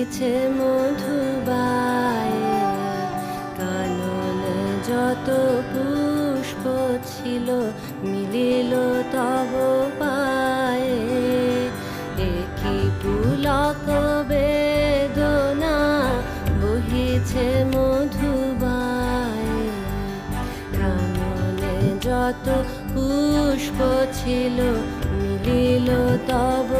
বহিছে মধুবায়ে, কাননে যত পুষ্প ছিল মিলিল তব পায়ে। একি পুলক বেদনা বহিছে মধুবায়ে, কাননে যত পুষ্প ছিল মিলিল তব